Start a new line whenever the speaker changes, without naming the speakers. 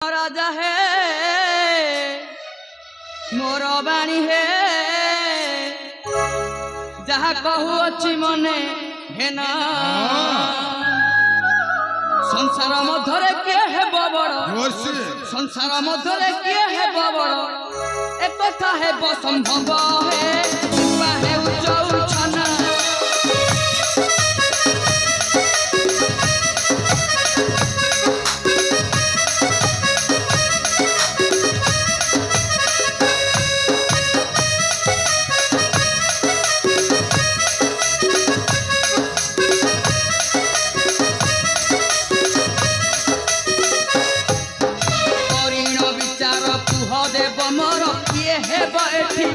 राजा है मोर बाणी है जहा कहू अच्छी मने है ना संसार मध्यरे किए है बड़ संसार मध्यरे किए है बड़ एक कथा है असंभव है उच्च उछना मोर किए है बैठी